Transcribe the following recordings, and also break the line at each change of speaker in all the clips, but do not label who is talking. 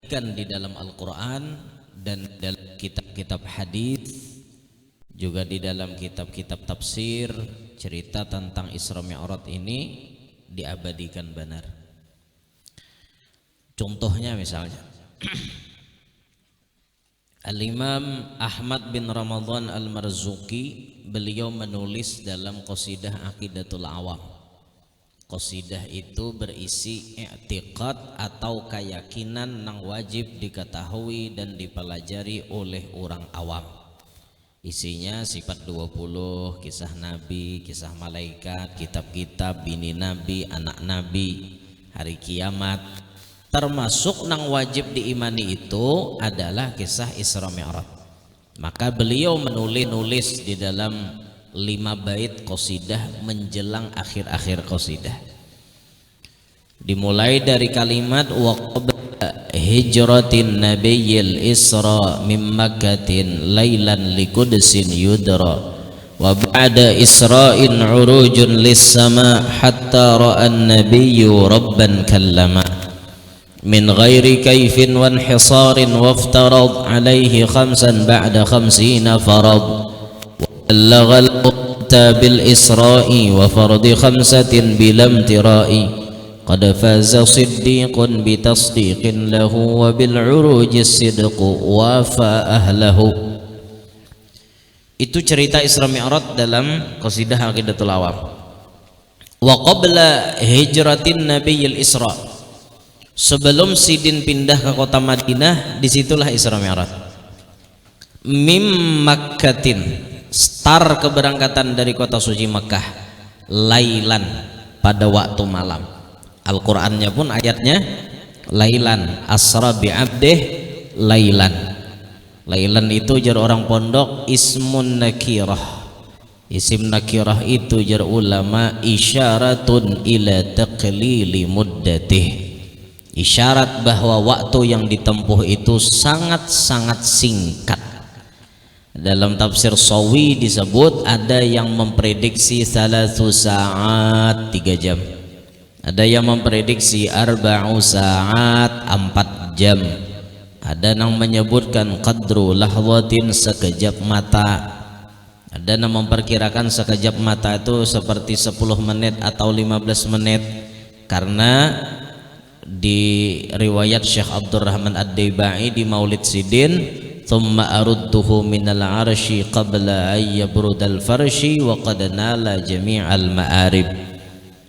Di dalam Al-Quran dan dalam kitab-kitab hadis, juga di dalam kitab-kitab tafsir, cerita tentang Isra Mi'raj ini diabadikan benar. Contohnya misalnya Al-Imam Ahmad bin Ramadan Al-Marzuki, beliau menulis dalam Qasidah Aqidatul Awam. Qasidah itu berisi i'tiqad atau keyakinan yang wajib diketahui dan dipelajari oleh orang awam. Isinya sifat 20, kisah Nabi, kisah malaikat, kitab-kitab, bini Nabi, anak Nabi, hari kiamat. Termasuk yang wajib diimani itu adalah kisah Isra Mi'raj. Maka beliau menulis di dalam 5 bait qasidah menjelang akhir-akhir qasidah. Dimulai dari kalimat wa qabla hijratin nabiyil isra min makkatin lailan liqudsin yudra wa ba'da isra'in urujun lis sama hatta ra'a an-nabiyyu rabban kallama min ghairi kayfin wa inhisarin waftarad alaihi khamsan ba'da khamsina farad بلغ الأمة بالإسراء وفرض 5 بلا امتراء قد فاز صديق بتصديق له وبالعروج الصدق وافى أهله. Itu cerita Isra Mi'raj dalam Qasidah Aqidatul Awam. Wa qabla hijratin nabiyil Isra, sebelum Sidin pindah ke kota Madinah, disitulah Isra Mi'raj. Mim Makkatin, start keberangkatan dari kota suci Makkah, lailan, pada waktu malam. Al-Qur'annya pun ayatnya lailan, asra bi'abdih lailan. Lailan itu jar orang pondok ismun nakirah. Isim nakirah itu jar ulama isyaratun ila taqlili muddatih, isyarat bahwa waktu yang ditempuh itu sangat-sangat singkat. Dalam tafsir Sawi disebut ada yang memprediksi 3 saat 3 jam, ada yang memprediksi 4 saat 4 jam, ada yang menyebutkan qadru lahwatin, sekejap mata, ada yang memperkirakan sekejap mata itu seperti 10 menit atau 15 menit, karena di riwayat Syekh Abdurrahman Ad-Daibai di Maulid Sidin, thumma arudduhu minal arshi qabla ayyabrudal farshi wa qad nala jami'al ma'arib.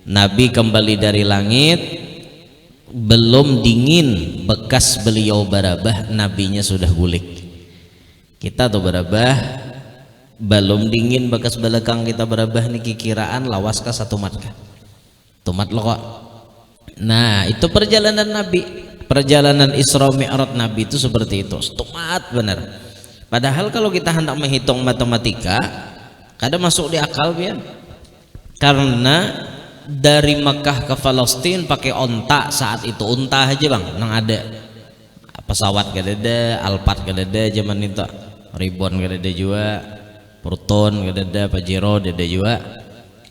Nabi kembali dari langit, belum dingin bekas beliau barabah, nabinya sudah gulik. Kita tuh barabah belum dingin bekas belakang kita barabah nih, kikiraan lawas ka 1 mat ka tumat lo kok. Nah, itu perjalanan Nabi. Perjalanan Isra Mi'raj Nabi itu seperti itu, stumat benar. Padahal kalau kita hendak menghitung matematika, kadang masuk di akal ya. Karena dari Mekah ke Palestina pakai onta saat itu, unta aja bang, nang ada pesawat gak ada, Alphard gak ada zaman itu, Ribbon gak ada juga, Proton gak ada, Pajero gak ada juga.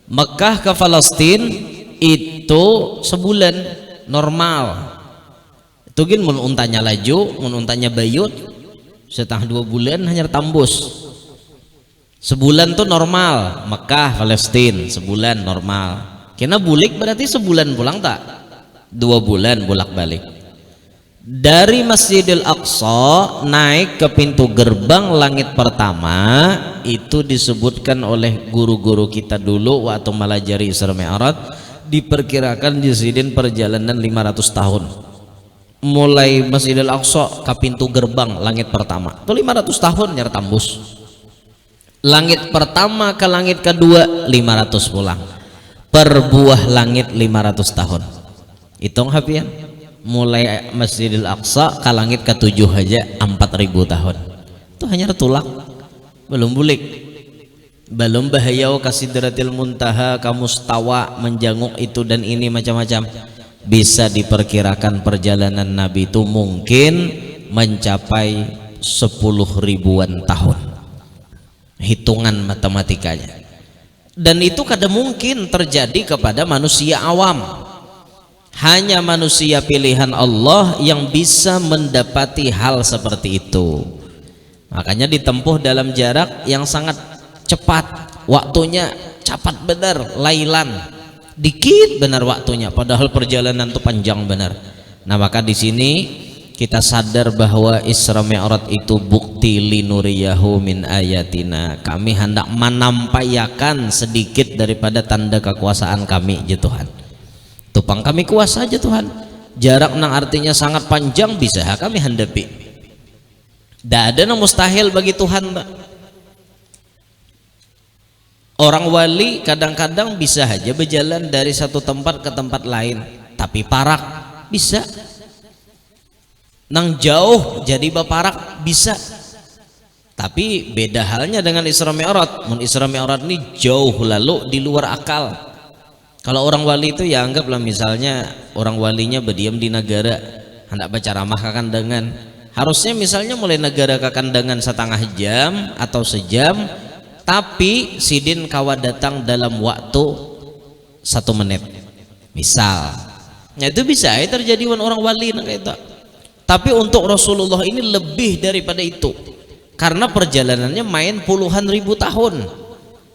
Mekah ke Palestina itu sebulan normal. Itu gin mun untanya laju, mun untanya bayut, setengah 2 bulan hanya tambus. Sebulan tuh normal. Mekah Palestina sebulan normal. Kena bulik berarti sebulan pulang tak? 2 bulan bolak balik. Dari Masjidil Aqsa naik ke pintu gerbang langit pertama, itu disebutkan oleh guru-guru kita dulu waktu melajari Isra Mi'raj, diperkirakan di Sidin perjalanan 500 tahun. Mulai Masjidil Aqsa ke pintu gerbang langit pertama itu 500 tahun nyar tambus. Langit pertama ke langit kedua 500 pulang. Per buah langit 500 tahun. Hitung hapian. Mulai Masjidil Aqsa ke langit ke-7 aja 4000 tahun. Itu hanya tulak, belum bulik. Belum bahayau ka Sidratil Muntaha, ka Mustawa, menjanguk itu dan ini macam-macam. Bisa diperkirakan perjalanan Nabi itu mungkin mencapai 10.000-an tahun, hitungan matematikanya. Dan itu kadang mungkin terjadi kepada manusia awam. Hanya manusia pilihan Allah yang bisa mendapati hal seperti itu. Makanya ditempuh dalam jarak yang sangat cepat, waktunya cepat benar, lailan, dikit benar waktunya, padahal perjalanan itu panjang benar. Nah maka di sini kita sadar bahwa Isra Mi'raj itu bukti linuriyahu min ayatina. Kami hendak menampayakan sedikit daripada tanda kekuasaan kami, ya Tuhan. Tupang kami kuasa aja Tuhan. Jarak nang artinya sangat panjang bisa kami hadapi. Tidak ada yang mustahil bagi Tuhan, Mbak. Orang wali kadang-kadang bisa aja berjalan dari satu tempat ke tempat lain, tapi parak bisa. Nang jauh jadi baparak bisa. Tapi beda halnya dengan Isra Mi'raj. Isra Mi'raj ini jauh lalu di luar akal. Kalau orang wali itu ya anggaplah misalnya orang walinya berdiam di negara, hendak baca ramah kakandangan. Harusnya misalnya mulai negara kakandangan setengah jam atau sejam, tapi sidin kawa datang dalam waktu 1 menit. Misal, ya itu bisa ya terjadi orang wali kayak itu. Tapi untuk Rasulullah ini lebih daripada itu, karena perjalanannya main puluhan ribu tahun.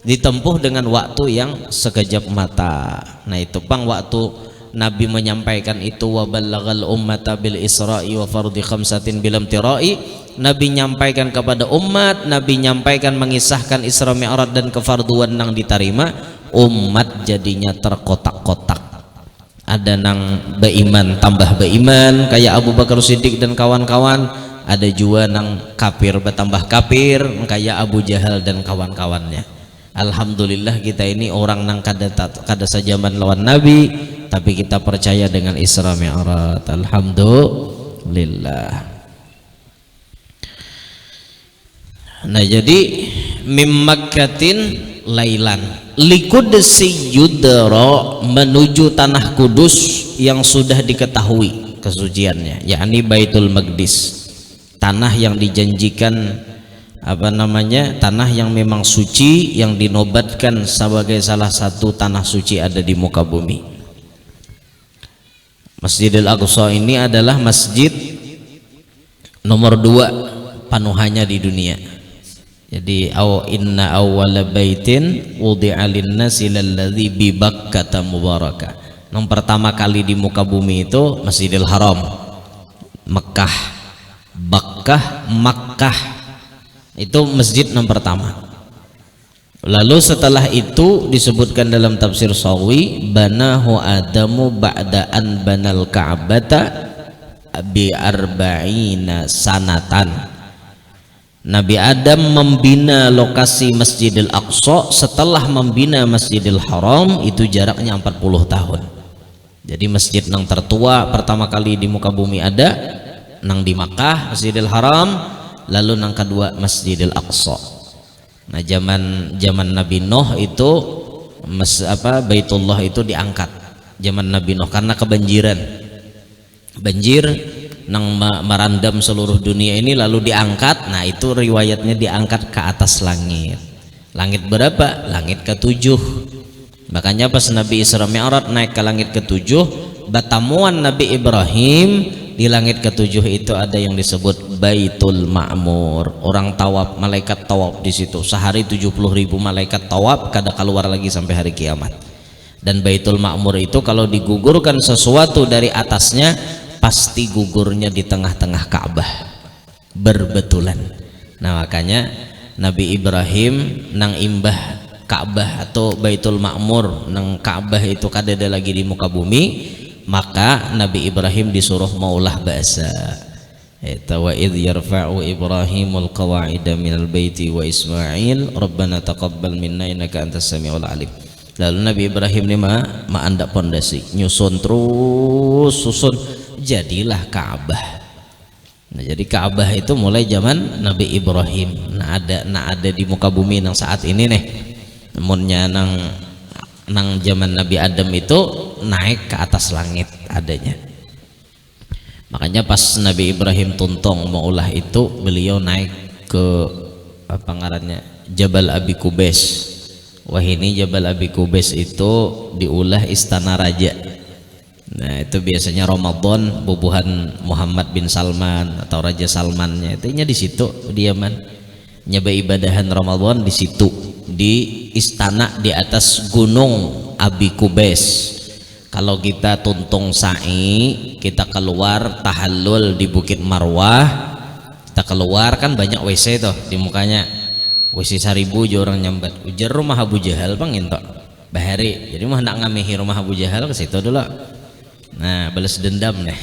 Ditempuh dengan waktu yang sekejap mata. Nah itu bang waktu Nabi menyampaikan itu, wa ballaghal ummata bil isra'i wa fardhi khamsatin bilam tirai. Nabi nyampaikan kepada umat, Nabi nyampaikan mengisahkan Isra Mi'raj dan kefarduan nang diterima, umat jadinya terkotak-kotak. Ada nang beiman tambah beiman kayak Abu Bakar Siddiq dan kawan-kawan, ada juga nang kafir bertambah kafir kayak Abu Jahal dan kawan-kawannya. Alhamdulillah kita ini orang nang kada sejaman lawan Nabi, tapi kita percaya dengan Isra Mi'raj. Alhamdulillah. Nah jadi mim Makkatin lailan liqudsi yudra, menuju tanah kudus yang sudah diketahui kesuciannya, yakni Baitul Maqdis, tanah yang dijanjikan tanah yang memang suci, yang dinobatkan sebagai salah satu tanah suci ada di muka bumi. Masjidil Aqsa ini adalah masjid nomor 2 panuhannya di dunia. Jadi inna awwala baitin wudi'a lin-nasi lalladzi bi Bakkah mubarakah. Yang pertama kali di muka bumi itu Masjidil Haram, Mekah, Bakkah, Makkah. Itu masjid yang pertama. Lalu setelah itu disebutkan dalam tafsir Sawi, banahu Adamu ba'da an banal Ka'bata bi arba'ina sanatan. Nabi Adam membina lokasi Masjidil Aqsa setelah membina Masjidil Haram, itu jaraknya 40 tahun. Jadi masjid yang tertua pertama kali di muka bumi ada nang di Makkah, Masjidil Haram. Lalu yang kedua Masjidil Aqsa. Nah zaman Nabi Nuh itu Baitullah itu diangkat zaman Nabi Nuh karena kebanjiran, banjir nang merandam seluruh dunia ini, lalu diangkat. Nah itu riwayatnya diangkat ke atas langit. Langit berapa? Langit ke-7. Makanya pas Nabi Isra Mi'raj naik ke langit ke-7, batamuan Nabi Ibrahim di langit ke-7 itu ada yang disebut Baitul Ma'mur. Orang tawaf, malaikat tawaf di situ. Sehari 70.000 malaikat tawaf, kada keluar lagi sampai hari kiamat. Dan Baitul Ma'mur itu kalau digugurkan sesuatu dari atasnya, pasti gugurnya di tengah-tengah Ka'bah. Berbetulan. Nah makanya Nabi Ibrahim nang imbah Ka'bah atau Baitul Ma'mur nang Ka'bah itu kada ada lagi di muka bumi. Maka Nabi Ibrahim disuruh maulah bahasa. Wa idh yarfa'u Ibrahimul qawa'ida minal baiti wa Ismail Rabbana taqabbal minna innaka antas samiul alim. Lalu Nabi Ibrahim ini andak pondasi, nyusun terus susun, jadilah Ka'bah. Nah jadi Ka'bah itu mulai zaman Nabi Ibrahim. Nah ada di muka bumi yang saat ini nih. Namunnya nang zaman Nabi Adam itu naik ke atas langit adanya. Makanya pas Nabi Ibrahim tuntong maulah itu, beliau naik ke apa ngarannya Jabal Abi Kubais. Wah ini Jabal Abi Kubais itu diulah istana raja. Nah itu biasanya Ramadan bubuhan Muhammad bin Salman atau Raja Salmannya itunya di situ diaman nyoba ibadahan Ramadan di situ di istana di atas gunung Abi Kubais. Kalau kita tuntung sa'i kita keluar tahallul di Bukit Marwah, kita keluar kan banyak WC tuh di mukanya, WC 1000 aja orang nyambat ujar rumah Abu Jahal pangin tok bahari, jadi mah nak ngamihi rumah Abu Jahal ke situ dulu. Nah balas dendam nih.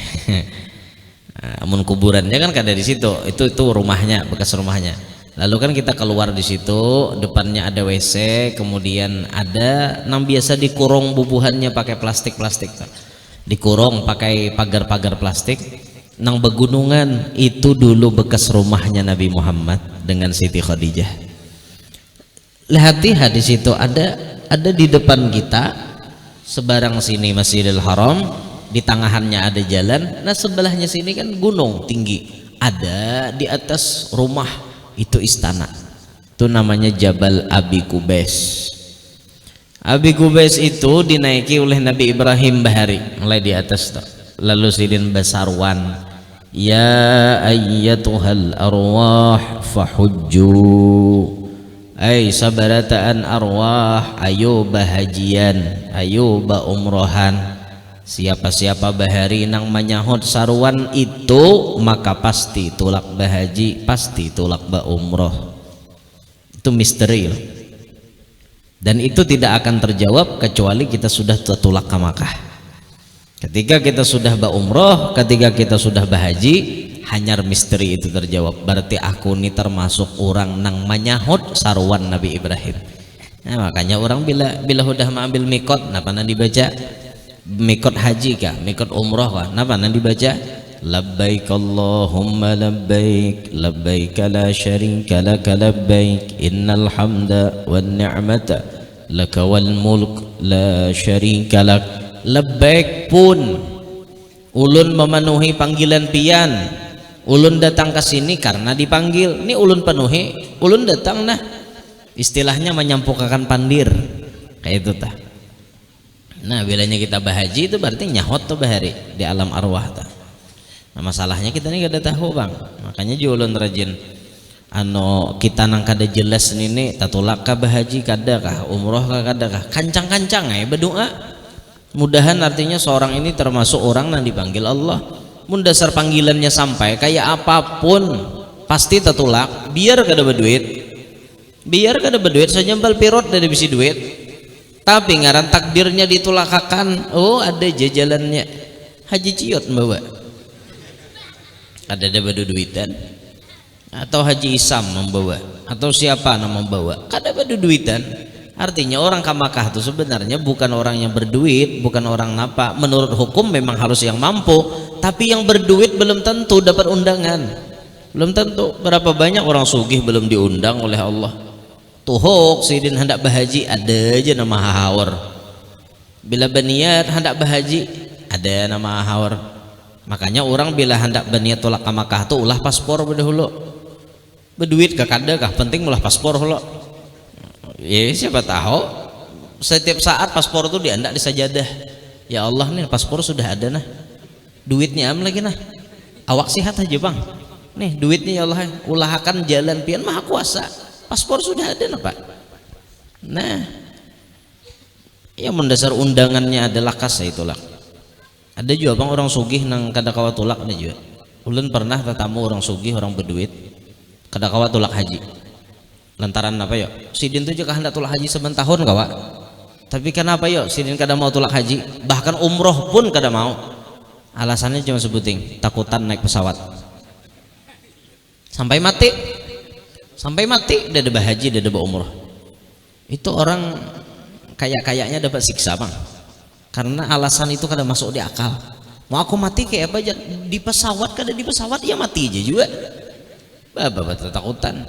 Amun kuburannya kan ada di situ, itu rumahnya, bekas rumahnya. Lalu kan kita keluar di situ, depannya ada WC, kemudian ada nang biasa dikurung bubuhannya pakai plastik, dikurung pakai pagar-pagar plastik. Nang begunungan itu dulu bekas rumahnya Nabi Muhammad dengan Siti Khadijah. Lihat di situ ada di depan kita, sebarang sini Masjidil Haram. Di tangahannya ada jalan, nah sebelahnya sini kan gunung tinggi, ada di atas rumah itu istana, itu namanya Jabal Abi Kubais. Abi Kubais itu dinaiki oleh Nabi Ibrahim bahari mulai di atas tuh. Lalu sidin Basarwan, ya ayyatuhal arwah fahujju, ay sabarataan arwah, ayo bahajian, ayo ba umrohan. Siapa-siapa bahari nang menyahut saruan itu maka pasti tulak bahaji, pasti tulak ba umroh. Itu misteri loh. Dan itu tidak akan terjawab kecuali kita sudah tulak ke Makkah. Ketika kita sudah ba umroh, ketika kita sudah bahaji, hanyar misteri itu terjawab. Berarti aku ini termasuk orang nang menyahut saruan Nabi Ibrahim. Nah, makanya orang bila sudah mengambil mikot, napa nanti dibaca mikot haji kah, mikot umroh kah, napa nanti dibaca labbaik Allahumma labbaik labbaik la syarika laka labbaik innal hamda wan ni'mata laka wal mulk la syarika lak. Labbaik pun ulun memenuhi panggilan pian, ulun datang ke sini karena dipanggil, ini ulun penuhi, ulun datang nah, istilahnya menyampukakan pandir kayak itu tah. Nah bilanya kita bahaji itu berarti nyahot tuh bahari di alam arwah tuh. Nah masalahnya kita ini gak ada tahu bang, makanya julun rajin kita nang kada jelas ini tatulak kah bahaji kada kah umroh kah kada kah kancang-kancang berdoa. Mudahan artinya seorang ini termasuk orang yang dipanggil Allah. Mun dasar panggilannya sampai kayak apapun pasti tatulak, biar kada berduit, sejambal pirot dari bisi duit. Tapi ngaran takdirnya ditulakakan, oh ada jajalannya Haji Ciot membawa, ada badu duitan, atau Haji Isam membawa, atau siapa nama membawa, kada badu duitan. Artinya orang ke Makkah itu sebenarnya bukan orang yang berduit, bukan orang napa. Menurut hukum memang harus yang mampu, tapi yang berduit belum tentu dapat undangan, belum tentu. Berapa banyak orang sugih belum diundang oleh Allah. Tuhuk sidin hendak bahaji ada aja nama hawar, bila baniat hendak bahaji ada nama hawar. Makanya orang bila hendak baniat tolak ke Makkah tuh ulah paspor berdahulu, berduit ke kada kah penting ulah paspor hulu. Ya siapa tahu setiap saat paspor tuh diandak di sajadah, ya Allah nih paspor sudah ada nah, duitnya am lagi nah, awak sehat aja bang, nih duitnya ya Allah ulahkan jalan pian maha kuasa. Paspor sudah ada nah pak. Nah yang mendasar undangannya adalah kasa itulah. Ada juga bang orang sugih nang kada kawa tulak nih juga. Ulun pernah tetamu orang sugih orang berduit kada kawa tulak haji. Lantaran apa yuk? Sidin tuh juga hendak tulak haji sementahun kawa. Tapi kenapa yuk sidin kada mau tulak haji? Bahkan umroh pun kada mau. Alasannya cuma sebuting takutan naik pesawat. Sampai mati udah ada bahaji, udah ada umroh. Itu orang kayaknya dapat siksa bang, karena alasan itu kadang masuk di akal. Mau aku mati kayak apa aja di pesawat, kada di pesawat ya mati aja juga. Bapak takutan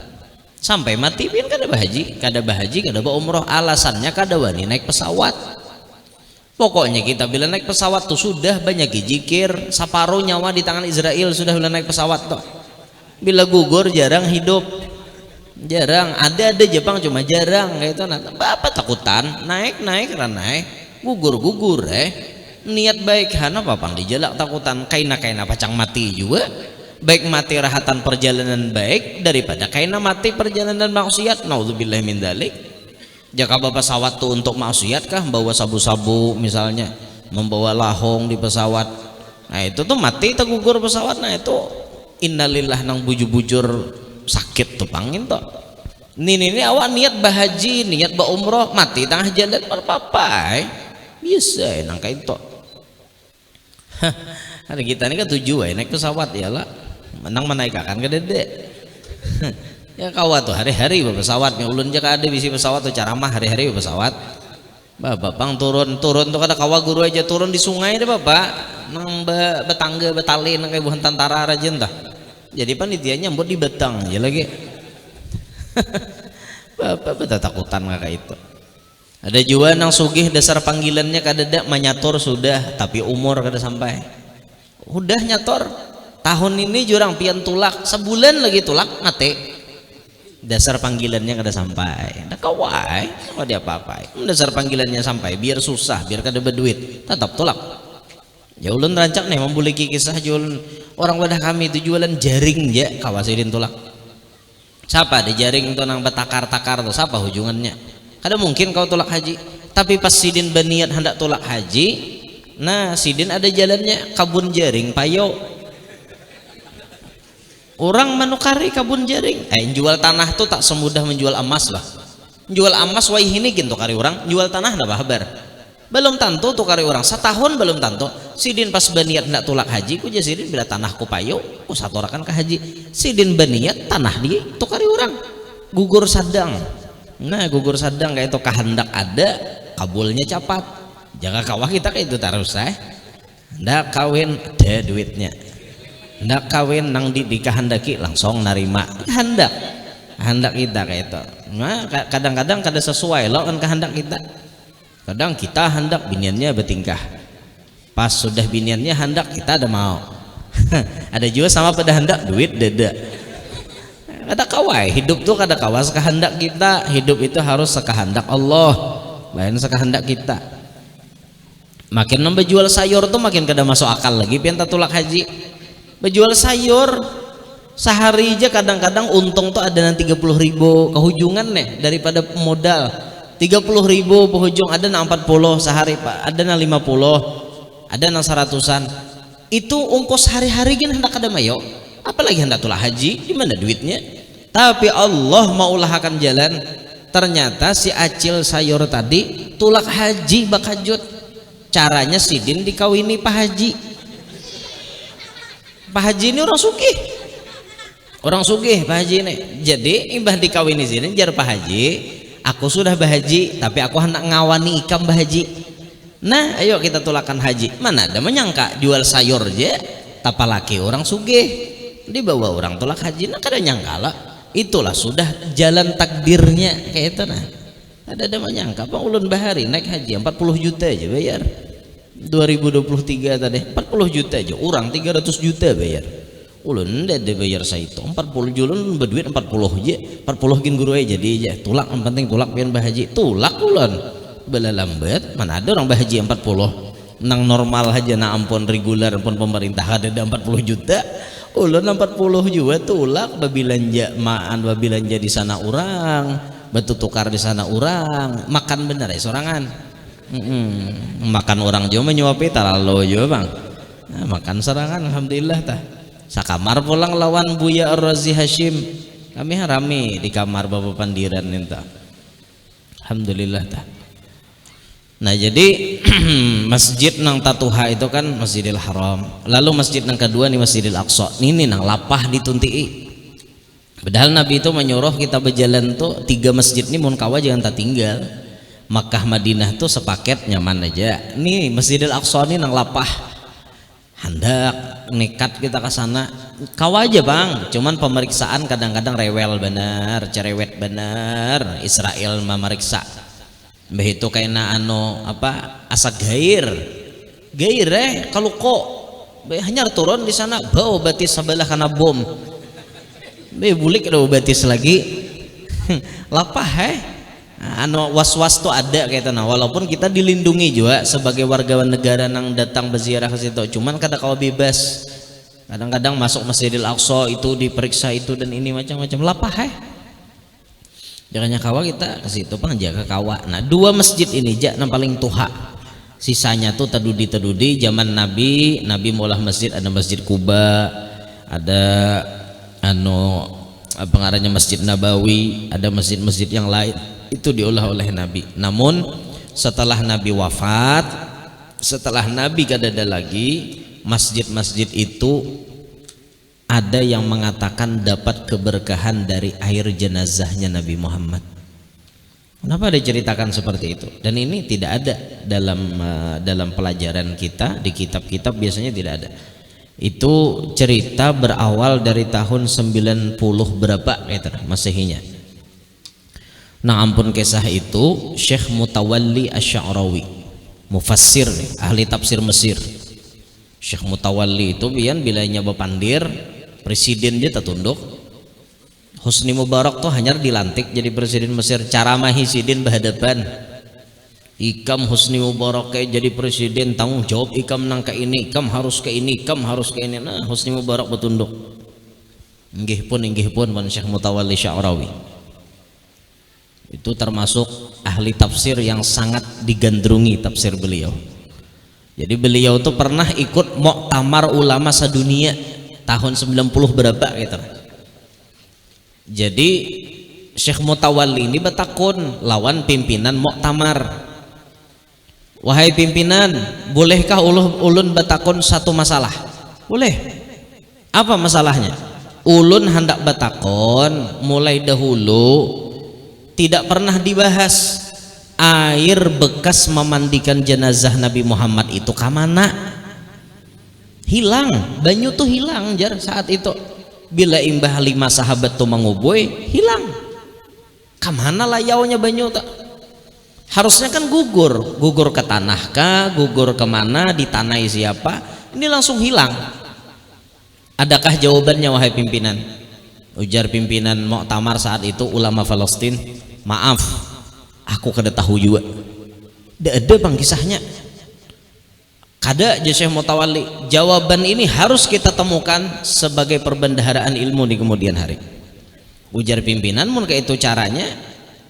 sampai mati pian kada bahaji, kada umroh. Alasannya kada wani naik pesawat. Pokoknya kita bila naik pesawat tuh sudah banyak zikir, separuh nyawa di tangan Israel sudah bila naik pesawat tuh. Bila gugur jarang hidup. Jarang ada Jepang cuma jarang kayak itu. Bapak takutan naik gugur niat baik hana papang dijelak takutan kaina pacang mati juga. Baik mati rahatan perjalanan baik daripada kaina mati perjalanan maksiat. Naudzubillah min dzalik. Jika bawa pesawat tuh untuk maksiat kah, bawa sabu-sabu misalnya, membawa lahong di pesawat, nah itu tuh mati tergugur pesawat. Nah itu innalillah nang bujur-bujur sakit tuh pangin toh. Ini awak niat bahaji, niat ba umroh, mati tengah jalan berpapai bisa nang kayak itu. Ada kita ini kan tujuan naik pesawat ya lah, menang menaikkan ke dede. Ya kawat tuh hari-hari pesawat ulun jaka ada bisi pesawat tuh caramah hari-hari pesawat. Bapang turun tuh kada kawa guru aja turun di sungai deh bapak nang betangga betali nang kayak buhan tantara aja entah. Jadi panitianya buat di betang aja lagi. Bapak betul takutan kakak itu. Ada juga nang sugih dasar panggilannya kadada menyator sudah tapi umur kada sampai. Udah nyator tahun ini jurang pian tulak sebulan lagi tulak mati. Dasar panggilannya kada sampai, ada kawai, apa dia apa-apa. Dasar panggilannya sampai, biar susah, biar kada berduit, tetap tolak. Ya ulun rancak nih membuliki kisah jualan orang wadah kami itu jualan jaring ya, kawasidin tolak. Siapa ada jaring itu nang betakar-takar tuh, siapa hujungannya? Kada mungkin kau tolak haji, tapi pas sidin berniat hendak tolak haji, nah sidin ada jalannya kabun jaring payo. Orang menukari kabun jaring, jual tanah tuh tak semudah menjual emas lah. Jual emas wai ini gitu kari orang, jual tanah dah kabar. Belum tentu tuh kari orang, setahun belum tentu. Sidin pas berniat hendak tulak haji, ku sidin bila tanah ku payo, ku satorakan ke haji. Sidin berniat tanah di tuh kari orang, gugur sadang. Nah gugur sadang kayak itu kehendak ada, kabulnya cepat. Jaga kawah kita kayak itu terus ndak kawin ada duitnya. Hendak kawin nang dikahandaki langsung narima hendak kita kayak itu. Nah kadang-kadang kada sesuai lo kan kehendak kita. Kadang kita hendak biniannya bertingkah, pas sudah biniannya hendak kita ada mau. Ada juga sama pada hendak duit dada. Ada kawai hidup tuh kada kawas kehendak kita, hidup itu harus sekehendak Allah, lain sekehendak kita. Makin nambah jual sayur tuh makin kada masuk akal lagi pian tulak haji. Menjual sayur sehari aja kadang-kadang untung tuh ada nang 30.000 kehujungan nih daripada modal. 30.000 penghujung ada nang 40 sehari pak, ada nang 50, ada nang 100-an. Itu ongkos hari-hari kan hendak ada mayo, apalagi hendak tulah haji, di mana duitnya? Tapi Allah mau ulahkan jalan. Ternyata si acil sayur tadi tulak haji bakajut. Caranya sidin dikawini Pak Haji. Pak Haji ini orang sugih Pak Haji ini. Jadi imbah dikawini sini jar Pak Haji, aku sudah bahaji tapi aku hendak ngawani ikam Pak Haji. Nah ayo kita tulakan haji. Mana ada menyangka jual sayur aja tapalaki orang sugih dibawa orang tulak haji. Nah kada nyangka lah, itulah sudah jalan takdirnya kayak itu. Nah ada menyangka Pak ulun bahari naik haji 40 juta aja bayar 2023 tadi 40 juta aja, orang 300 juta bayar. Ulun udah bayar saya itu 40 julun berduit 40 aja, 40 gin guru aja jadi aja tulak, yang penting tulak pian bahaji tulak ulun bela lambat. Mana ada orang bahaji 40 nang normal aja na ampun reguler pun pemerintah ada 40 juta. Ulun 40 juga tulak babilanja maan babilanja di sana orang batu tukar di sana orang makan bener ya sorangan. Makan orang juga menyuapi terlalu juga bang. Nah, makan serangan alhamdulillah tah sakamar pulang lawan Buya Ar-Razi Hashim kami rame di kamar bapak pandiran ninta alhamdulillah tah. Nah jadi masjid nang tatuha itu kan Masjidil Haram, lalu masjid nang kedua nih Masjidil Aqsa ini nang lapah dituntii. Padahal Nabi itu menyuruh kita berjalan tuh 3 masjid nih mun kawa jangan tak tinggal. Makkah Madinah tuh sepaket nyaman aja. Nih Masjidil Aqsa ini nang lapah. Hendak nekat kita ke sana. Kawa aja bang. Cuman pemeriksaan kadang-kadang rewel bener, cerewet bener. Israel memeriksa. Begitu kayaknya apa asa gair kalau kok hanya turun di sana bau batis sebelah karena bom. Bulik ada batis lagi. Lapah anu was-was tuh ada kayak nah, walaupun kita dilindungi juga sebagai warga negara yang datang berziarah ke situ, cuman kada kau bebas. Kadang-kadang masuk Masjidil Aqsa itu diperiksa itu dan ini macam-macam lapah jangannya kawa kita ke situ jaga kawa. Nah dua masjid ini yang paling tuha, sisanya tuh tadudi zaman Nabi mulai masjid, ada Masjid Kuba, ada anu pengarahnya Masjid Nabawi, ada masjid-masjid yang lain itu diolah oleh Nabi. Namun setelah Nabi wafat, setelah Nabi kada ada lagi, masjid-masjid itu ada yang mengatakan dapat keberkahan dari air jenazahnya Nabi Muhammad. Kenapa diceritakan seperti itu? Dan ini tidak ada dalam pelajaran kita di kitab-kitab, biasanya tidak ada. Itu cerita berawal dari tahun 90 berapa gitu Masehinya. Nah ampun kisah itu Syekh Mutawalli Asy-Sya'rawi, mufassir nih, ahli tafsir Mesir. Syekh Mutawalli itu bilanya bapandir presiden dia tertunduk. Husni Mubarak tuh hanya dilantik jadi presiden Mesir, cara mahisidin berhadapan ikam Husni Mubarak kayak jadi presiden, tanggung jawab ikam nang ke ini, ikam harus ke ini, ikam harus ke ini. Nah Husni Mubarak bertunduk. Inggih pun Syekh Mutawalli Sya'rawi itu termasuk ahli tafsir yang sangat digandrungi tafsir beliau. Jadi beliau tuh pernah ikut muktamar ulama sedunia tahun 90 berapa gitu. Jadi Syekh Mutawalli ini bertakun lawan pimpinan muktamar. Wahai pimpinan, bolehkah ulun bertakun satu masalah? Boleh. Apa masalahnya? Ulun hendak bertakun mulai dahulu tidak pernah dibahas air bekas memandikan jenazah Nabi Muhammad itu kamana, hilang, banyu tuh hilang jar saat itu bila imbah 5 sahabat tuh mengubui hilang, kamana layaunya banyu tak? Harusnya kan gugur ke tanah kah, gugur kemana, ditanai siapa, ini langsung hilang. Adakah jawabannya wahai pimpinan? Ujar pimpinan muktamar saat itu ulama Palestina, maaf aku kada tahu juga. Tidak ada bang kisahnya. Kada aja Syekh Mutawalli. Jawaban ini harus kita temukan sebagai perbendaharaan ilmu di kemudian hari. Ujar pimpinan, mun kayak itu caranya,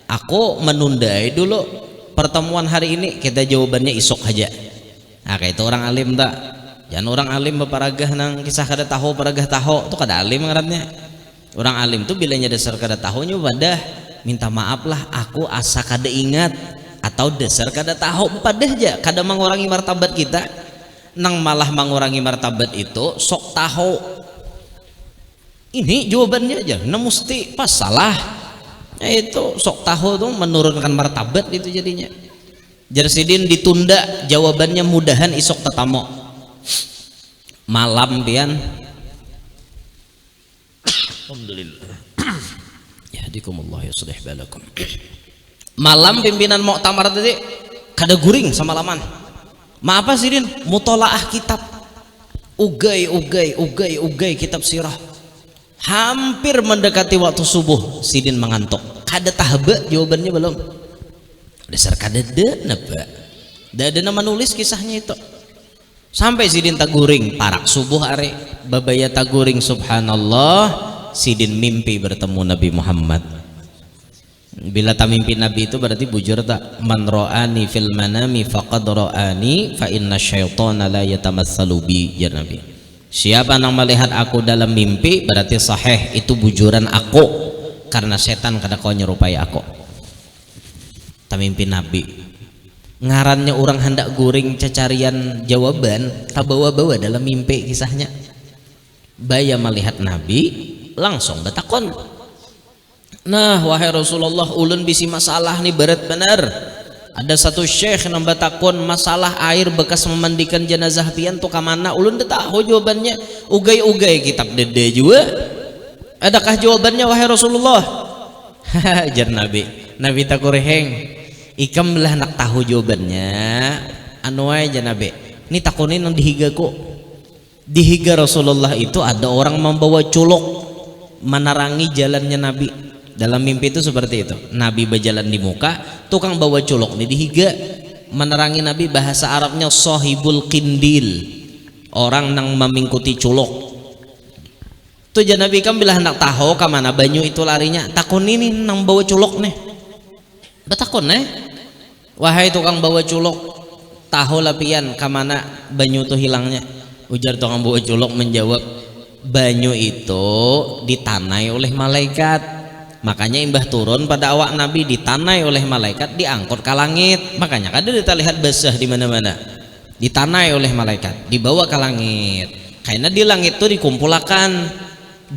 aku menundai dulu pertemuan hari ini, kita jawabannya isok aja. Nah kayak itu orang alim tak? Jangan orang alim beparagah nang kisah kada tahu paragah tahu, itu kada alim ngarannya. Orang alim tuh bilanya dasar kada tahunya badah minta maaf lah aku asa kada ingat atau dasar kada tahu padah aja kada mengurangi martabat kita, nang malah mengurangi martabat itu sok tahu. Ini jawabannya aja nah mesti pas salah itu sok tahu tuh menurunkan martabat itu jadinya. Jarsidin ditunda jawabannya, mudahan isok tetamu malam pian. Alhamdulillah. Yahdikumullah yuslih balakum. Malam pimpinan muktamar tadi kada guring sama laman. Maaf Sidin, mutolaah kitab. Ugai kitab sirah. Hampir mendekati waktu subuh, Sidin mengantuk. Kada tahba jawabannya belum. Dasar kada napa. Ada nama nulis kisahnya itu. Sampai Sidin taguring parak subuh are babaya taguring subhanallah. Sidin mimpi bertemu Nabi Muhammad. Bila tak mimpi Nabi itu berarti bujur tak? Man ra'ani fil manami faqad ra'ani fa inna syaitana la yatamatsalu bi, jar Nabi. Siapa yang melihat aku dalam mimpi berarti sahih itu bujuran aku, karena setan kada kau nyerupai aku. Tak mimpi Nabi. Ngarannya orang hendak guring cacarian jawaban tak bawa-bawa dalam mimpi kisahnya. Baya melihat Nabi langsung bertakon, nah wahai Rasulullah ulun bisi masalah nih berat benar. Ada satu syekh yang bertakon masalah air bekas memandikan jenazah pian tuh kamana, ulun dah tahu jawabannya. Ugai kitab dede juga. Adakah jawabannya wahai Rasulullah? Jar Nabi takureheng ikam belah nak tahu jawabannya anu aja Nabi ini takunin yang dihigaku. Dihiga Rasulullah itu ada orang membawa culuk menerangi jalannya Nabi. Dalam mimpi itu seperti itu. Nabi berjalan di muka, tukang bawa culok nih dihiga, menerangi Nabi. Bahasa Arabnya sahibul qindil, orang nang memingkuti culok. Tuh Nabi kan bila hendak tahu ke mana banyu itu larinya, takun ini nang bawa culok nih. Betakun wahai tukang bawa culok, tahu lapian ke mana banyu itu hilangnya. Ujar tukang bawa culok menjawab, banyu itu ditanai oleh malaikat. Makanya imbah turun pada awak Nabi ditanai oleh malaikat, diangkut ke langit. Makanya kada kita lihat basah di mana-mana. Ditanai oleh malaikat, dibawa ke langit. Karena di langit itu dikumpulkan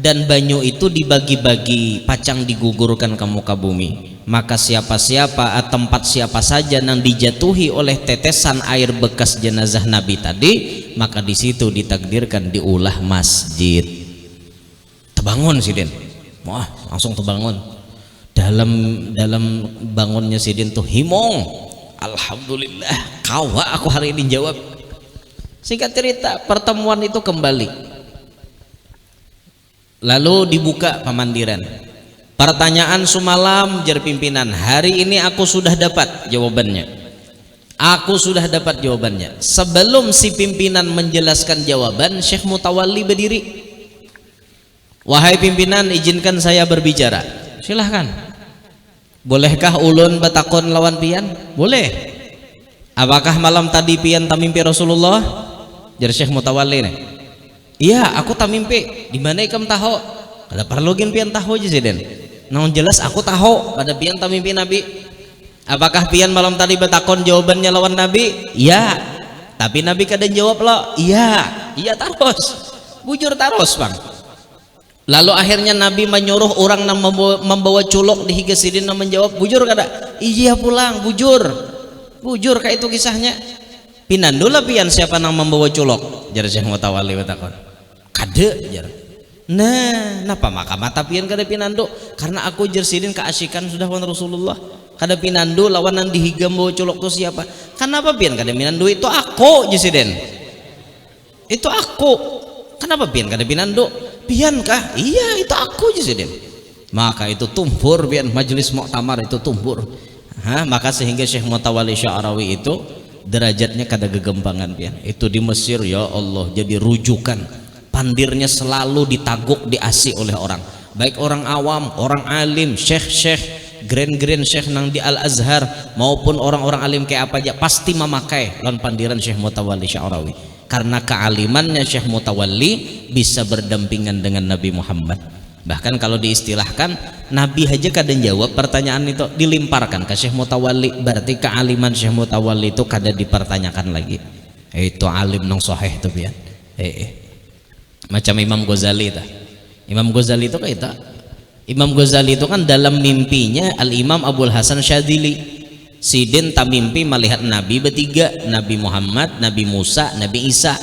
dan banyu itu dibagi-bagi, pacang digugurkan ke muka bumi. Maka siapa-siapa tempat siapa saja yang dijatuhi oleh tetesan air bekas jenazah Nabi tadi, maka di situ ditakdirkan diulah masjid. Terbangun Sidin. Wah, langsung terbangun. Dalam bangunnya Sidin tuh himong. Alhamdulillah, kawa aku hari ini jawab. Singkat cerita, pertemuan itu kembali. Lalu dibuka pemandiran. Pertanyaan semalam jar pimpinan, hari ini aku sudah dapat jawabannya. Aku sudah dapat jawabannya. Sebelum si pimpinan menjelaskan jawaban, Syekh Mutawalli berdiri. Wahai pimpinan, izinkan saya berbicara. Silahkan. Bolehkah ulun batakon lawan pian? Boleh. Apakah malam tadi pian tamimpi Rasulullah? Jar Syekh Mutawalli nih. Iya, aku tamimpi. Di mana ikam tahu? Kada perlu gin pian tahu aja sih den. Namun jelas aku tahu pada pian tamimpi Nabi. Apakah pian malam tadi batakon jawabannya lawan Nabi? Iya. Tapi Nabi kada jawab lo. Iya. Iya terus. Bujur terus bang. Lalu akhirnya Nabi menyuruh orang yang membawa culok di higa Sidin menjawab, bujur kada? Iya pulang, bujur. Bujur kayak itu kisahnya. Pinandola pian siapa yang membawa culok? Jar Syekh Mutawalli batakon. Kada jar. Nah, napa maka mata pian kada pinando? Karena aku jar Sidin keasikan sudah wan Rasulullah. Kada pinando lawan yang dihiga membawa culok itu siapa? Kenapa pian kada pinando? Itu aku jar Sidin. Itu aku. Kenapa pian kada pinando? Pian kah? Iya itu aku aja sih. Maka itu tumpur pian majelis muktamar itu tumpur. Maka sehingga Syekh Mutawalli Sya'rawi itu derajatnya kada gegempangan pian. Itu di Mesir ya Allah jadi rujukan. Pandirnya selalu ditaguk diasi oleh orang. Baik orang awam, orang alim, syekh-syekh, grand syekh nang di Al Azhar maupun orang-orang alim kayak apa aja pasti memakai lawan pandiran Syekh Mutawalli Sya'rawi. Karena kealimannya Syekh Mutawalli bisa berdampingan dengan Nabi Muhammad. Bahkan kalau diistilahkan Nabi aja kadang jawab pertanyaan itu dilimparkan ke Syekh Mutawalli, berarti kealiman Syekh Mutawalli itu kada dipertanyakan lagi. Itu alim nang sahih itu pian. Macam Imam Ghazali itu. Imam Ghazali itu kayak itu. Imam Ghazali itu kan dalam mimpinya Al Imam Abul Hasan Syadzili. Sidin tamimpi melihat Nabi bertiga, Nabi Muhammad, Nabi Musa, Nabi Isa.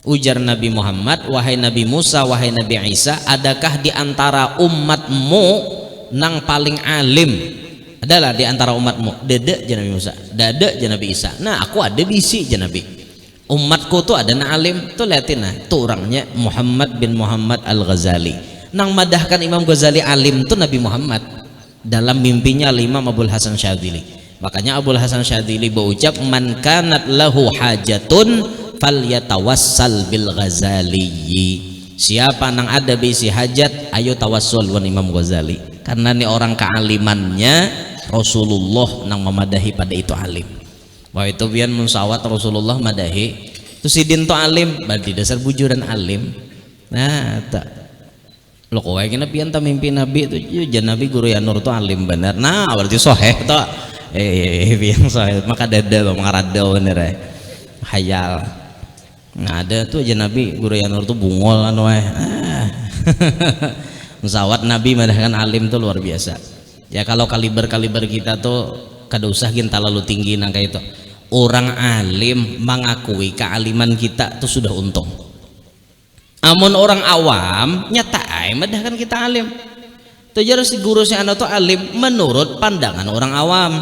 Ujar Nabi Muhammad, wahai Nabi Musa, wahai Nabi Isa, adakah di antara umatmu nang paling alim? Adalah di antara umatmu. Dada je Nabi Musa, dada je Nabi Isa. Nah aku ada bisi je Nabi. Umatku tuh ada nang alim. Tuh liatin nah, tuh orangnya Muhammad bin Muhammad Al-Ghazali. Nang madahkan Imam Ghazali alim tuh Nabi Muhammad. Dalam mimpinya Imam Abul Hasan Syadzili. Makanya Abul Hasan Syadzili berucap, man kanat lahu hajatun falyatawassal bil Ghazali. Siapa nang ada bisi hajat, ayo tawassul wan Imam Ghazali. Karena ini orang kealimannya Rasulullah nang memadahi pada itu alim. Wah itu pian mensawat Rasulullah madahi. Itu Sidin to alim, berarti dasar bujuran alim. Nah, tak lo kowe kena pian tamimpi Nabi itu jan Nabi guru ya nur tuh alim bener. Nah berarti soheh tuh pian soheh maka dada mengarada bener hayal. Nah ada tuh jan Nabi guru ya nur tuh bungol anu musawat Nabi madahkan alim tuh luar biasa. Ya kalau kaliber kita tuh kada usah gin terlalu tinggi nang kayak itu. Orang alim mengakui kealiman kita tuh sudah untung. Amun orang awam nyatai madahkan kita alim. Tujar si guru si anak tuh alim menurut pandangan orang awam.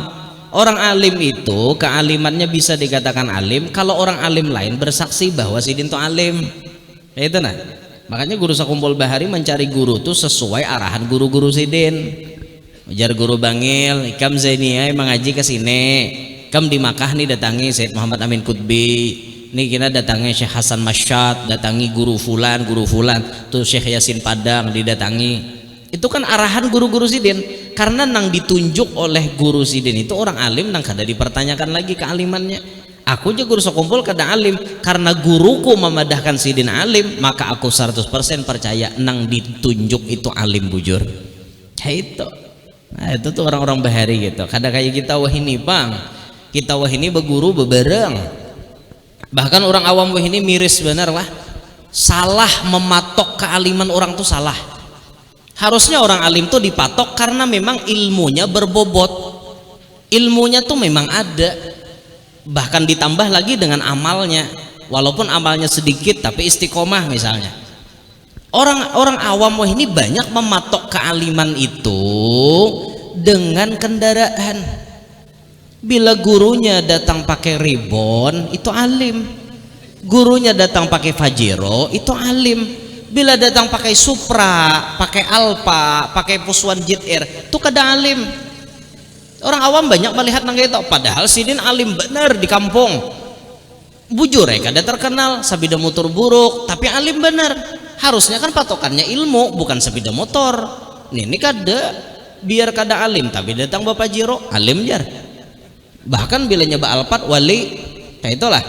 Orang alim itu kealimannya bisa dikatakan alim kalau orang alim lain bersaksi bahwa si din tuh alim. Itu nah. Makanya guru sakumpul bahari mencari guru tuh sesuai arahan guru-guru sidin. Ujar guru Bangil, ikam Zainiyah mengaji ke sini. Kam di Makkah nih datangi Syed Muhammad Amin Qutbi. Nih kita datangi Syekh Hasan Masyad, datangi guru fulan, tuh Syekh Yasin Padang didatangi. Itu kan arahan guru-guru sidin. Karena nang ditunjuk oleh guru sidin itu orang alim, nang kada dipertanyakan lagi kealimannya. Aku aja guru sekumpul kada alim, karena guruku memadahkan sidin alim, maka aku 100% percaya nang ditunjuk itu alim bujur. Itu. Nah, itu tuh orang-orang bahari gitu. Kada kayak kita wahini bang, kita wahini beguru bebereng. Bahkan orang awam wahini miris bener lah. Salah mematok kealiman orang tuh salah. Harusnya orang alim tuh dipatok karena memang ilmunya berbobot. Ilmunya tuh memang ada. Bahkan ditambah lagi dengan amalnya. Walaupun amalnya sedikit tapi istiqomah misalnya. Orang awam wah ini banyak mematok kealiman itu dengan kendaraan. Bila gurunya datang pakai ribon itu alim, gurunya datang pakai Fajero itu alim. Bila datang pakai Supra, pakai Alfa, pakai Puswan JR itu kada alim. Orang awam banyak melihat nang itu, padahal sidin alim bener di kampung. Bujur ya kada terkenal, sabida motor buruk, tapi alim bener. Harusnya kan patokannya ilmu, bukan sepeda motor. Ini kada, biar kada alim, tapi datang Bapak Jiro, alim jar. Bahkan bila nyoba Alphard wali, kayak itulah.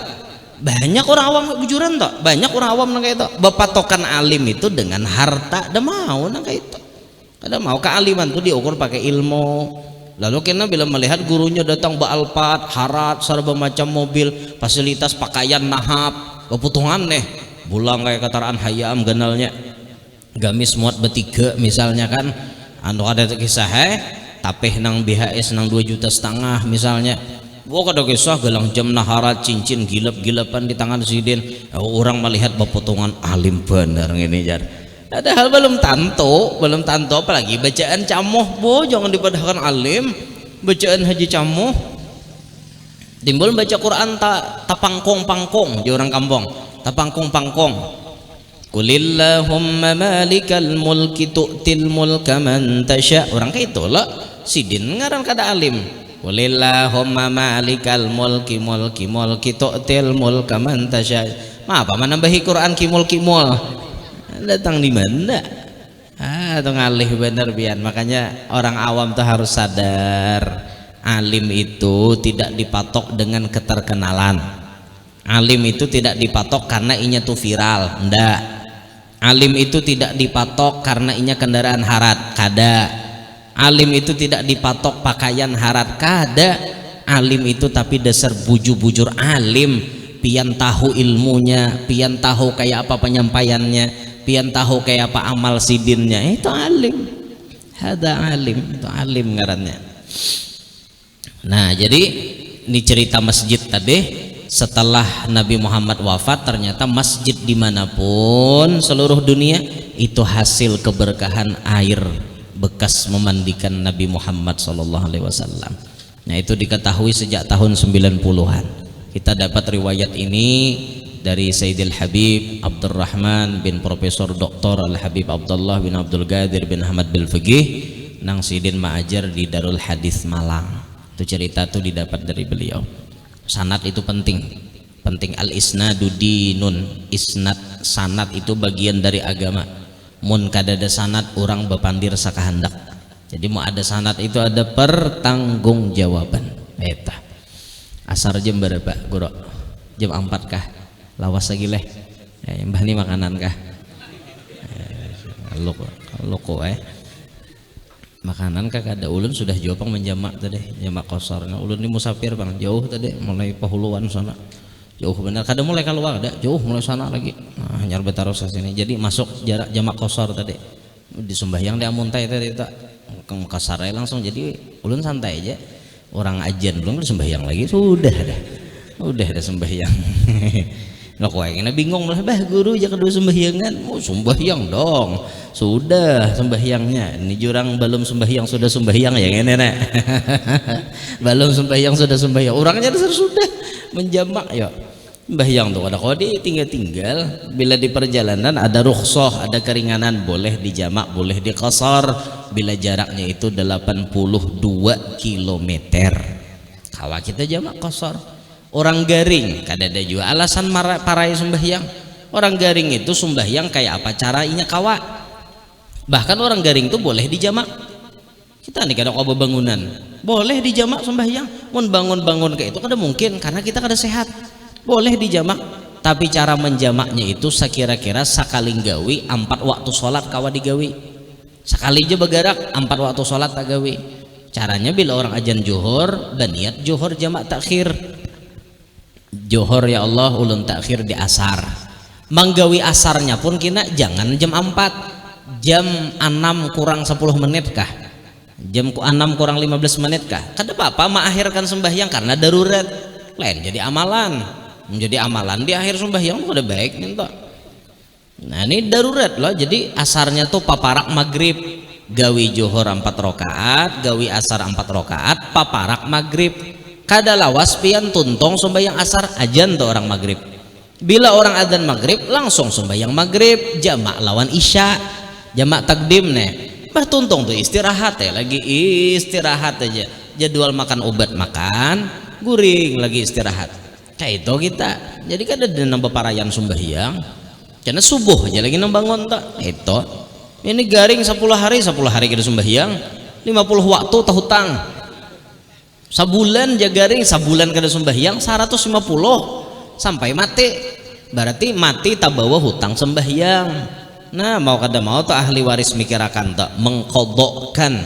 Banyak orang awam bujuran toh, banyak orang awam nang kayak itu. Bepatokan alim itu dengan harta, ada mau nang kayak itu. Kada mau kealiman tuh diukur pakai ilmu. Lalu kena bila melihat gurunya datang ba Alphard, harat, serba macam mobil, fasilitas pakaian nahap, keputungan nih. Bulang kayak kataraan hayam ganalnya gamis muat bertiga misalnya kan anu ada kisah tapeh nang BHS nang 2,5 juta misalnya gua kada kisah gelang jam naharat cincin gilap-gilapan di tangan sidin orang melihat bapotongan alim bener ngene jar padahal belum tanto apalagi bacaan camoh jangan dipadahkan alim bacaan haji camoh timbul baca Quran tak pangkong di orang kampung tapangkong-pangkong Qulillahumma malikal mulki tu'til mulka man tasya orang kayak itu lah sidin ngaran kada alim Qulillahumma malikal mulki tu'til mulka man tasya apa menambahi Quran kimul datang di mana itu ngalih bener bian makanya orang awam tuh harus sadar alim itu tidak dipatok dengan keterkenalan. Alim itu tidak dipatok karena inya tuh viral, ndak. Alim itu tidak dipatok karena inya kendaraan harat, kada. Alim itu tidak dipatok pakaian harat, kada. Alim itu tapi dasar bujur-bujur alim, pian tahu ilmunya, pian tahu kayak apa penyampaiannya, pian tahu kayak apa amal sidinnya, itu alim. Hada alim, itu alim ngarannya. Nah, jadi ini cerita masjid tadi. Setelah Nabi Muhammad wafat ternyata masjid dimanapun seluruh dunia itu hasil keberkahan air bekas memandikan Nabi Muhammad SAW. Nah itu diketahui sejak tahun 90-an. Kita dapat riwayat ini dari Sayyidil Habib Abdurrahman bin Profesor Dr. Al-Habib Abdullah bin Abdul Qadir bin Ahmad bil Fiqih nang sidin ma'ajar di Darul Hadis Malang. Itu cerita itu didapat dari beliau. Sanad itu penting al-isnadu dinun. Isnad sanad itu bagian dari agama. Mun kadada sanad orang bepandir sakahandak. Jadi mau ada sanad itu ada pertanggungjawaban. Eta. Asar jam berapa guru? Jam 4 kah? Lawas lagi leh. Mbah ni makanan kah? Loko makanan kak ada ulun sudah jopang menjamak tadi jamak kosor nah, ulun ini musafir bang jauh tadi mulai Pahuluan sana jauh benar kada mulai keluar ada jauh mulai sana lagi nah, hanyar betaros ke sini jadi masuk jarak jamak kosor tadi di sembahyang di amuntai tadi tak ke Makassar langsung jadi ulun santai aja orang ajan belum sembahyang lagi sudah ada sembahyang Lah kowe ngene bingung lah, bah guru ya kedua sembahyangan. Oh, sembahyang dong. Sudah sembahyangnya. Ini jurang belum sembahyang sudah sembahyang ya ngene nek. Belum sembahyang sudah sembahyang. Orangnya sudah menjamak ya. sembahyang tuh kada kodi tinggal bila di perjalanan ada rukhsah, ada keringanan, boleh dijamak, boleh diqasar bila jaraknya itu 82 kilometer. Kawa kita jamak qasar. Orang garing kada ada juga alasan parai sembahyang. Orang garing itu sembahyang kayak apa caranya kawa. Bahkan orang garing itu boleh dijamak. Kita nih kada ada bangunan, boleh dijamak sembahyang. Mun bangun-bangun kayak itu kada mungkin karena kita kada sehat. Boleh dijamak, tapi cara menjamaknya itu sekira-kira sekali gawi 4 waktu sholat kawa digawi. Sekali aja begarak 4 waktu sholat tak gawi. Caranya bila orang ajan johor dan niat johor jamak takhir. Johor ya Allah ulun takhir di asar. Manggawi asarnya pun kina jangan jam 4, jam 6 kurang 10 menit kah? Jam 6 kurang 15 menit kah? Kada apa-apa mengakhirkan sembahyang karena darurat. Lain jadi amalan. Menjadi amalan di akhir sembahyang udah baik minta. Nah ini darurat loh. Jadi asarnya tuh paparak maghrib, gawi johor 4 rakaat, gawi asar 4 rakaat, paparak maghrib. Kada lawas pian tuntong sembahyang asar ajan tuh orang maghrib. Bila orang adzan maghrib langsung sembahyang maghrib, jamak lawan isya, jamak takdim nih. Bah tuntong tuh istirahat ya, lagi istirahat aja. Jadwal makan obat makan, guring lagi istirahat. Kayak itu kita. Jadi kan ada nambah parayan sembahyang. Karena subuh aja lagi nembangun tak. Itu. Ini garing 10 hari kita sembahyang. 50 waktu tak hutang. Sabulan aja garing, sabulan kada sembahyang 150 sampai mati. Berarti mati tak bawa hutang sembahyang. Nah, mau kada mau tak ahli waris mikirakan tak mengkodokkan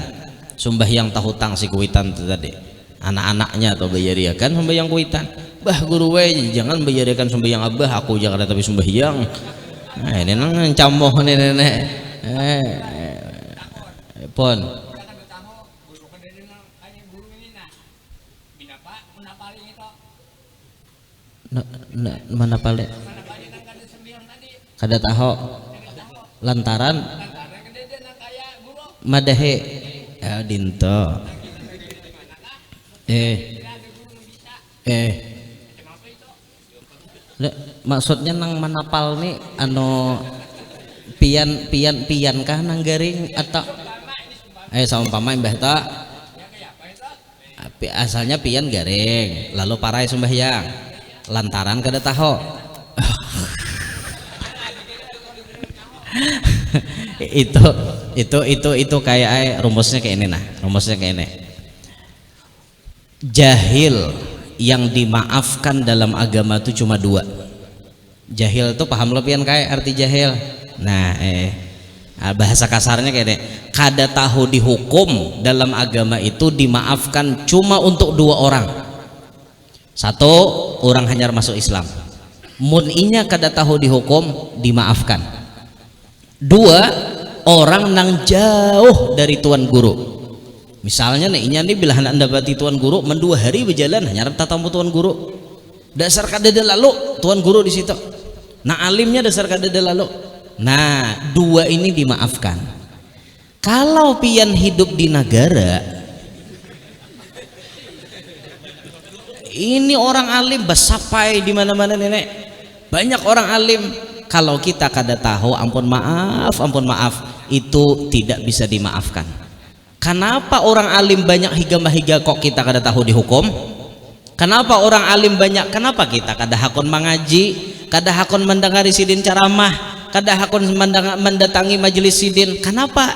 sembahyang tak hutang si kuitan tadi. Anak-anaknya atau bayariakan sembahyang kuitan. Bah guru we jangan bayarikan sembahyang abah, aku jangan ada tapi sembahyang. Nah, ini nang camoh nenek. Pon. Mana pale? Kada tahu. Lantaran madahe ya dinto. Maksudnya nang manapal nih anu pian kah nang garing atau saumpama mbah ta asalnya pian garing lalu parai sembahyang lantaran kada tahu. itu kayak rumusnya kayak ini. Rumusnya kayak ini. Jahil yang dimaafkan dalam agama itu cuma 2. Jahil itu paham lepian kayak arti jahil. Nah, bahasa kasarnya kayak ini. Kada tahu dihukum dalam agama itu dimaafkan cuma untuk 2 orang. 1, orang hanyar masuk Islam. Mun inya kada tahu dihukum dimaafkan. 2, orang nang jauh dari tuan guru. Misalnya nih inya nih bila anda bati tuan guru 2 hari berjalan hanya tatamu tuan guru. Dasar kadada lalu tuan guru di situ. Nah alimnya dasar kadada lalu. Nah 2 ini dimaafkan. Kalau pian hidup di negara ini orang alim besapai di mana-mana nenek. Banyak orang alim. Kalau kita kada tahu ampun maaf itu tidak bisa dimaafkan. Kenapa orang alim banyak higa kok kita kada tahu dihukum? Kenapa orang alim banyak? Kenapa kita kada hakon mengaji, kada hakon mendengari sidin ceramah, kada hakon mendatangi majelis sidin? Kenapa?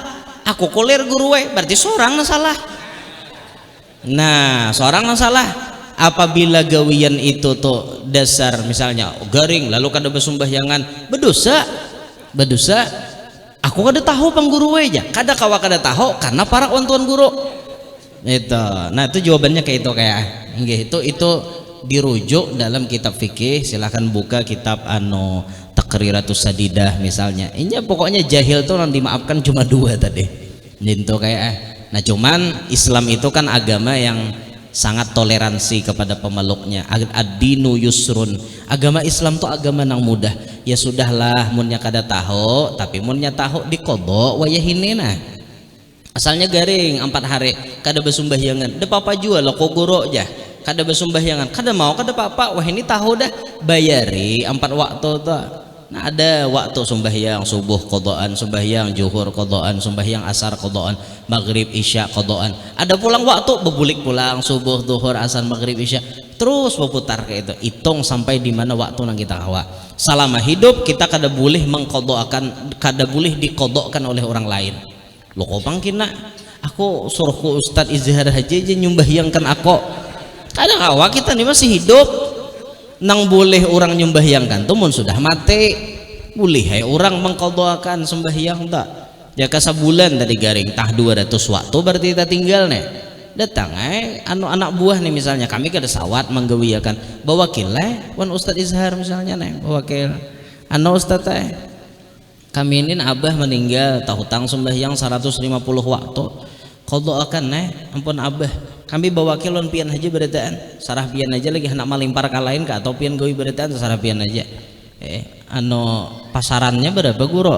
Aku kulir guru we, berarti seorang yang salah. Nah, seorang yang salah. Apabila gawian itu tuh dasar misalnya garing lalu kada besumbahyangan, berdosa. Aku kada tahu pangguru aja, kada kawa kada tahu karena para tuan guru. Itu. Nah, itu jawabannya kayak itu kayak. Itu dirujuk dalam kitab fikih. Silahkan buka kitab Taqriratus Sadidah misalnya. Ini pokoknya jahil tuh yang dimaafkan cuma 2 tadi. Gitu kayak. Nah, cuman Islam itu kan agama yang sangat toleransi kepada pemeluknya. Ad-dinu yusrun. Agama Islam tuh agama yang mudah. Ya sudahlah munnya kada tahu, tapi munnya tahu diqadha wayahinena. Asalnya garing 4 hari kada besumbahyangan. De papa jua lo ko guru aja. kada besumbahyangan, kada mau kada apa-apa. Wah ini tahu dah bayari 4 waktu tuh. Nah ada waktu sembahyang subuh qadaan, sembahyang zuhur qadaan, sembahyang asar qadaan, maghrib isya qadaan. Ada pulang waktu bebulik pulang subuh zuhur asar maghrib isya terus berputar kayak itu. Hitung sampai di mana waktu nang kita kawa. Selama hidup kita kada boleh mengqadaakan, kada boleh diqadaakan oleh orang lain. Lo kopang kina aku suruh ku Ustadz Izhar aja nyumbahyangkan aku. Kada kawa kita nih masih hidup. Nang boleh orang nyembahyangkan tuh mun sudah mati boleh hai orang mengqadaakan sembahyang tak ya kasabulan tadi garing tah 200 waktu berarti kita tinggal nih datang anak buah nih misalnya kami kada sawat menggawiakan bawa kile wan Ustadz Izhar misalnya nih bawa kile Ustadz kami ini abah meninggal tahu hutang sembahyang 150 waktu qadaakan ampun abah kami bawa kilon pian aja beretaan sarah pian aja lagi hendak malimpar ka lain ka atau pian gawi beretaan sarah pian aja pasarannya berapa guru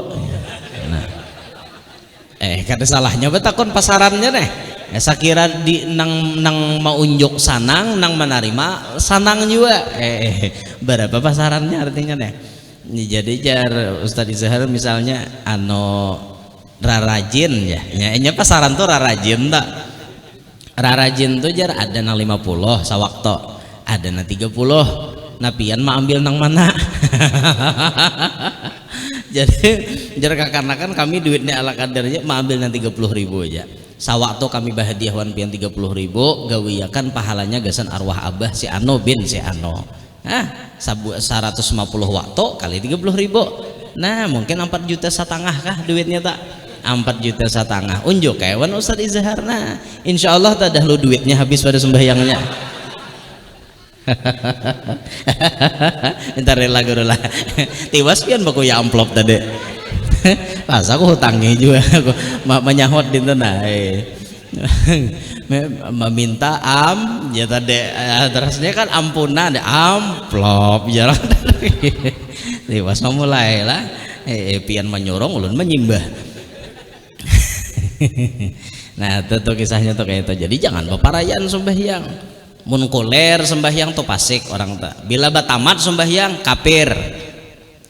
nah kada salahnya betakon pasarannya nih sakira di nang mau unjuk sanang nang menerima sanang juga berapa pasarannya artinya nih jadi jar Ustadz Izhar misalnya rarajin ya nya pasaran tuh rarajin tak rarajin tuh jar ada nang 50 sawaktu ada nang 30 napian mah ambil nang mana jadi jar kakarnakan kami duitnya ala kadarnya mah ambil nang 30.000 aja sawaktu kami bahadiahwan pian 30.000 gawiakan pahalanya gasan arwah abah si Ano bin si Ano 150 waktu kali 30.000 nah mungkin 4,5 juta kah duitnya tak 4,5 juta unjuk kewan Ustadz Izhar nah insya Allah tak dah lu duitnya habis pada sembahyangnya ntar rela guru lah tiwas pian baku ya amplop tadi pas aku hutangnya juga aku menyahot di tanah meminta ya tadi terusnya kan ampunan amplop jarang tiwas memulai lah pian menyorong ulun menyimbah. Nah itu kisahnya tuh kayak itu jadi jangan beparayan sembahyang mun kuler sembahyang tuh pasik orang tak bila batamat sembahyang kafir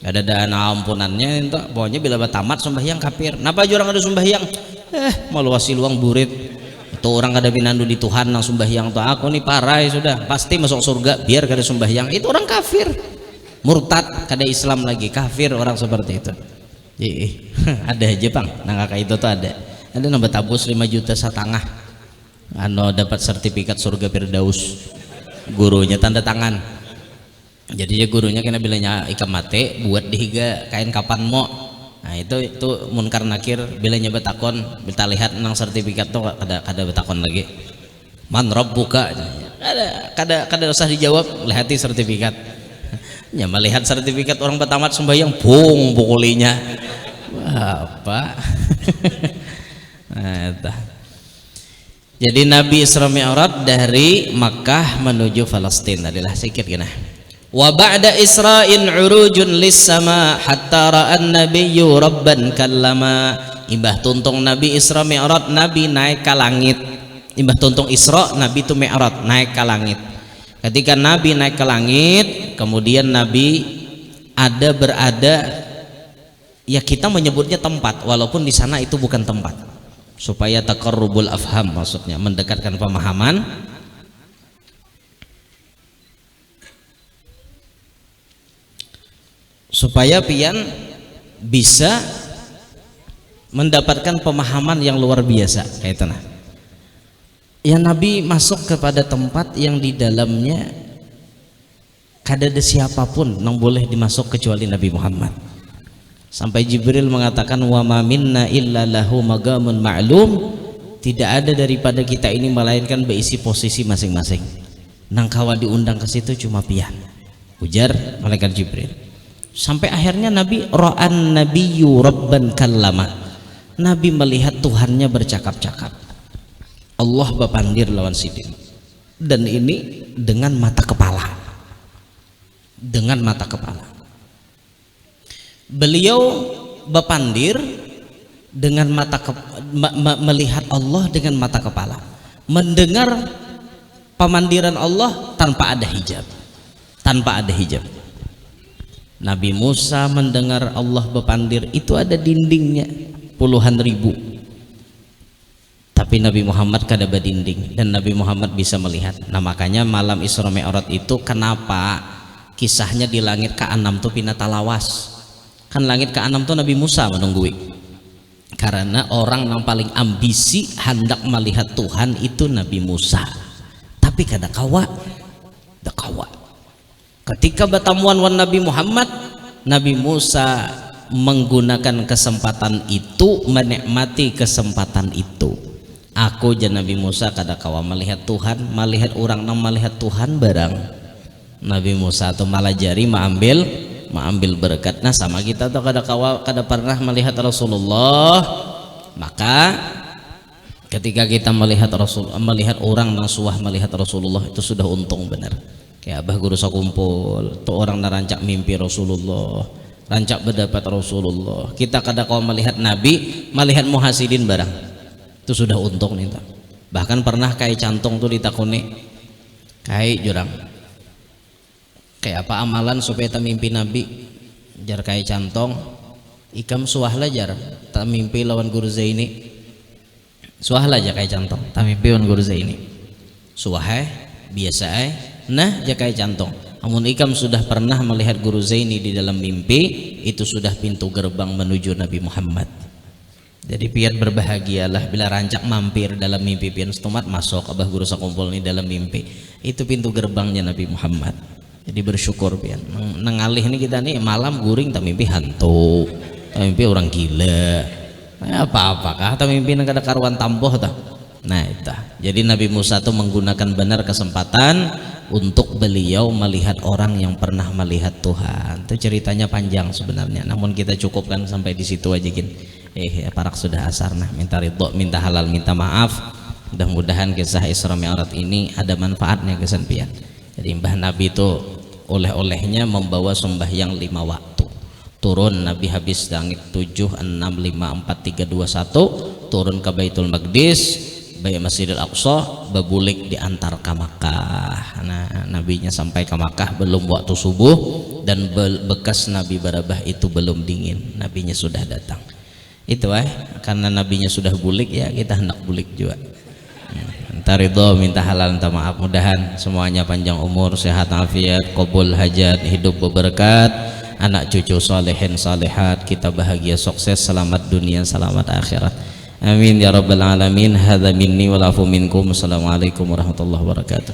ada dana ampunannya itu pokoknya bila batamat sembahyang kafir napa aja orang ada sembahyang malu wasi luang burit itu orang kada binandu di Tuhan nang sembahyang tuh aku nih parai sudah pasti masuk surga biar kada sembahyang itu orang kafir murtad kada Islam lagi kafir orang seperti itu ada aja bang nang kakak itu tuh ada nambah tabus 5,5 juta dapat sertifikat surga Firdaus gurunya tanda tangan jadi ya gurunya kena bilanya ikam mate buat dihiga kain kapan mo nah itu munkar nakir bilanya betakon kita lihat nang sertifikat tuh kada betakon lagi man rabbuka kada usah dijawab lihati sertifikat ya melihat sertifikat orang betamat sembahyang bung pukulinya apa nah, jadi Nabi Isra Mi'raj dari Makkah menuju Palestina adalah sikit gini wa ba'da Isra'in urujun lis sama hatta ra'an nabiyyu rabban kallama imbah tuntung Nabi Isra Mi'raj Nabi naik ke langit imbah tuntung Isra Nabi itu Mi'raj naik ke langit ketika Nabi naik ke langit kemudian Nabi berada ya kita menyebutnya tempat walaupun di sana itu bukan tempat supaya taqarrubul afham maksudnya mendekatkan pemahaman supaya pian bisa mendapatkan pemahaman yang luar biasa kayak tanah ya Nabi masuk kepada tempat yang di dalamnya kada ada siapapun yang boleh dimasuk kecuali Nabi Muhammad sampai Jibril mengatakan wa ma minna illa lahu magamun ma'lum tidak ada daripada kita ini melainkan berisi posisi masing-masing nang kawan diundang ke situ cuma pian ujar malaikat Jibril sampai akhirnya Nabi ra'an nabiyyu rabban kallama Nabi melihat Tuhannya bercakap-cakap Allah bapandir lawan sidin dan ini dengan mata kepala beliau bapandir dengan melihat Allah dengan mata kepala mendengar pemandiran Allah tanpa ada hijab, tanpa ada hijab. Nabi Musa mendengar Allah berpandir, itu ada dindingnya puluhan ribu, tapi Nabi Muhammad kada berdinding dan Nabi Muhammad bisa melihat. Nah makanya malam Isra Mi'raj itu kenapa kisahnya di langit ke-6 tuh pindah talawas, kan langit ke-6 tuh Nabi Musa menunggui, karena orang yang paling ambisi hendak melihat Tuhan itu Nabi Musa, tapi kada kawa. Ketika bertamuan wan Nabi Muhammad, Nabi Musa menggunakan kesempatan itu, menikmati kesempatan itu. Aku dan Nabi Musa kada kawa melihat Tuhan, melihat orang nang melihat Tuhan barang. Nabi Musa tuh malah jari mengambil berkat. Nah sama kita tuh kada kawa, kada pernah melihat Rasulullah. Maka ketika kita melihat orang nang suah melihat Rasulullah itu sudah untung benar. Kayak abah guru sakumpul tuh orang narancak mimpi Rasulullah, rancak berdapat Rasulullah. Kita kada kawa melihat Nabi, melihat muhasidin barang. Itu sudah untung nih. Bahkan pernah kayak cantong tuh ditakuni kayak jurang, kayak apa amalan supaya tak mimpi Nabi, jar kayak cantong ikam suahlah jar tak mimpi lawan guru Zaini, suahlah aja kayak cantong tak mimpi lawan guru Zaini, suah biasa nah aja kayak cantong. Namun ikam sudah pernah melihat guru Zaini di dalam mimpi, itu sudah pintu gerbang menuju Nabi Muhammad. Jadi pian berbahagialah bila rancak mampir dalam mimpi, pian setumat masuk abah guru sakumpul ini dalam mimpi, itu pintu gerbangnya Nabi Muhammad. Jadi bersyukur pian nengalih ini kita nih malam guring tak mimpi hantu, tak mimpi orang gila, apa-apakah tak mimpi nang kada karuan tamboh tak. Nah itu jadi Nabi Musa tuh menggunakan benar kesempatan untuk beliau melihat orang yang pernah melihat Tuhan. Itu ceritanya panjang sebenarnya, namun kita cukupkan sampai di situ aja gin. Parak sudah asar, nah minta ridho, minta halal, minta maaf. Mudah-mudahan kisah Isra Mi'raj ini ada manfaatnya kesenpian. Jadi Mbah Nabi itu oleh-olehnya membawa sembahyang 5 waktu. Turun Nabi habis langit 7, 6, 5, 4, 3, 2, 1, turun ke Baitul Maqdis, Bait Masjidil Aqsa, bebulik diantar ke Makkah. Nah nabinya sampai ke Makkah belum waktu subuh, dan bekas Nabi Barabah itu belum dingin, nabinya sudah datang. Itu karena nabinya sudah bulik, ya kita hendak bulik juga. Minta ridho, minta halal, minta maaf. Mudahan semuanya panjang umur, sehat afiat, qabul hajat, hidup berberkat, anak cucu solehin solehat, kita bahagia sukses, selamat dunia, selamat akhirat. Amin ya rabbal alamin. Hadza minni wal afu minkum. Assalamualaikum warahmatullahi wabarakatuh.